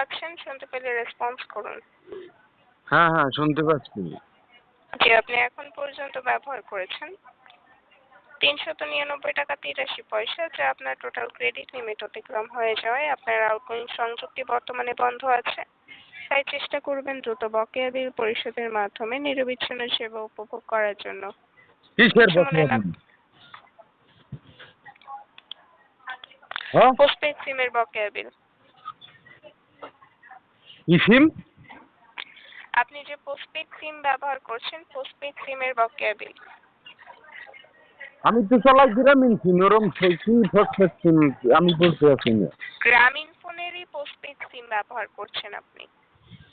পাচ্ছেন? শুনতে পেলে রেসপন্স করুন। হ্যাঁ হ্যাঁ শুনতে পাচ্ছি। যে আপনি এখন পর্যন্ত ব্যবহার করেছেন ৩৯৯ টাকা ৮৩ পয়সা, যা আপনার টোটাল ক্রেডিট লিমিট অতিক্রম হয়ে যাওয়ায় আপনার আউটগোয়িং সংযোগটি বর্তমানে বন্ধ আছে। তাই চেষ্টা করবেন দ্রুত বকেয়া বিল পরিশোধের মাধ্যমে নিরবিচ্ছিন্ন সেবা উপভোগ করার জন্য। কিসের কিছু মনে বকেয়া না বিল? হ্যাঁ পোস্টপেড সিমের বকেয়া বিল। কি সিম? আপনি যে পোস্টপেড সিম ব্যবহার করছেন, পোস্টপেড সিমের বকেয়া বিল। আমি তো চালাই গ্রামীণ সিম, ওরম কি পোস্টপেড সিম আমি বলতে আছি না। গ্রামীণ ফোনেরই পোস্টপেড সিম ব্যবহার করছেন আপনি।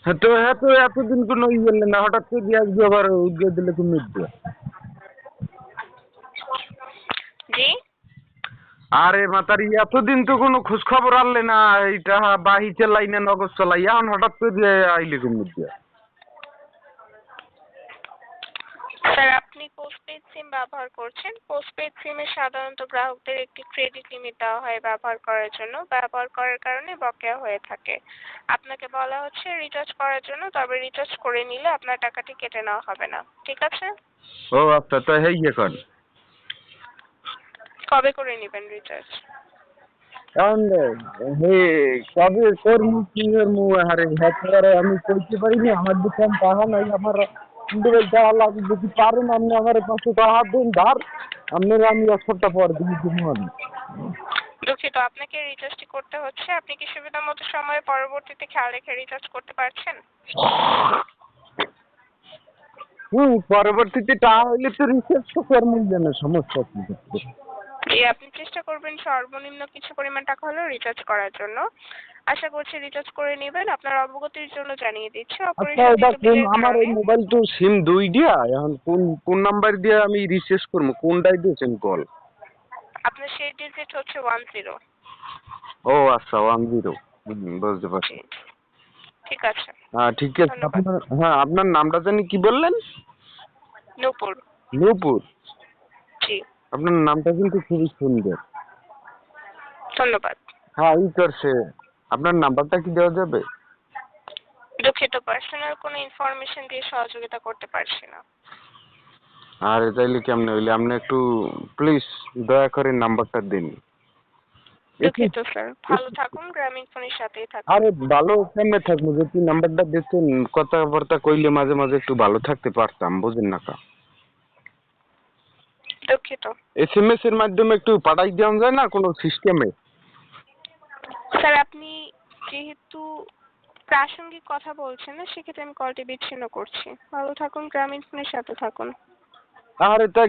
হ্যাঁ তো এতদিন কোনো ইয়ে না, হঠাৎ করে দিয়ে আজকে আবার উদ্যোগ দিলে তুমি জি আরে মাতারি এতদিন তো কোনো খোঁজ খবর আনলে না, এইটা বাহি চালাই না নগদ চালাই, এখন হঠাৎ করে দিয়ে আইলে তুমি স্যার, আপনি পোস্টপেড সিম ব্যবহার করছেন। পোস্টপেড সিমে সাধারণত গ্রাহকদের একটি ক্রেডিট লিমিট দেওয়া হয় ব্যবহার করার জন্য। ব্যবহার করার কারণে বকেয়া হয়ে থাকে। আপনাকে বলা হচ্ছে রিচার্জ করার জন্য, তবে রিচার্জ করে নিলে আপনার টাকাটি কেটে নেওয়া হবে না। ঠিক আছে? ও আচ্ছা, তো হেই এখন কবে করে নেবেন রিচার্জ? এখন হে কবে করমু কি করমু আরে হ্যাঁ আমি কইতে পারিনি, আমার দোকান টাকা নাই, আমার কিন্তু টাকা লাগবে, যদি পারেন আপনি আমার 500 টাকা দিন ধার, আপনার আমি 1 সপ্তাহ পর দিয়ে দেবো আমি। দুঃখিত, আপনাকে রিচার্জটি করতে হচ্ছে। আপনি কি সুবিধা মতো সময়ে পরবর্তীতে খেয়াল রেখে রিচার্জ করতে পারছেন? পরবর্তীতে টাকা হইলে তো রিচার্জ তো করমু, জানা সমস্যা কি? জি, আপনি চেষ্টা করবেন সর্বনিম্ন কিছু পরিমাণ টাকা হলেও রিচার্জ করার জন্য। আশা করছি রিচার্জ করে নেবেন। আপনার অবগতির জন্য জানিয়ে দিচ্ছি, আচ্ছা এটা অপরিশোধিত কোন, বিলের আমার এই কারণে মোবাইল তো সিম 2 দিয়া, এখন কোন কোন নাম্বার দিয়ে আমি রিচার্জ করবো, কোনটাই দিয়েছেন কল? আপনার সেই ডিজিট হচ্ছে 10। ও আচ্ছা 10, বুঝতে পারছি। জি, ঠিক আছে। হ্যাঁ ঠিক আছে। ধন্যবাদ। আপনার, হ্যাঁ আপনার নামটা জানি কি বললেন? নূপুর। নূপুর। জি, আপনার নামটা কিন্তু খুবই সুন্দর। ধন্যবাদ। হ্যাঁ ই করছে, আপনার নাম্বারটা কি দেওয়া যাবে? দুঃখিত, পার্সোনাল কোনো ইনফরমেশন দিয়ে সহযোগিতা করতে পারছি না। আরে তাইলে কেমনে হইলে, আপনি একটু প্লিজ দয়া করে নাম্বারটা দিন। দুঃখিত স্যার, ভালো থাকুন, গ্রামীণ ফোনের সাথেই থাকুন। আরে ভালো কেমনে থাকবো, যদি নাম্বারটা দিতেন কথাবার্তা কইলে মাঝে মাঝে একটু ভালো থাকতে পারতাম, বুঝেন না কা? দুঃখিত SMS এর মাধ্যমে একটু পাঠাই দেওয়া যায় না কোনো সিস্টেমে? স্যার, আপনি যেহেতু প্রাসঙ্গিক কথা বলছেন না, সেক্ষেত্রে আমি কলটি বিচ্ছিন্ন করছি। ভালো থাকুন, গ্রামীণ ফোনের সাথে থাকুন। আরে তাই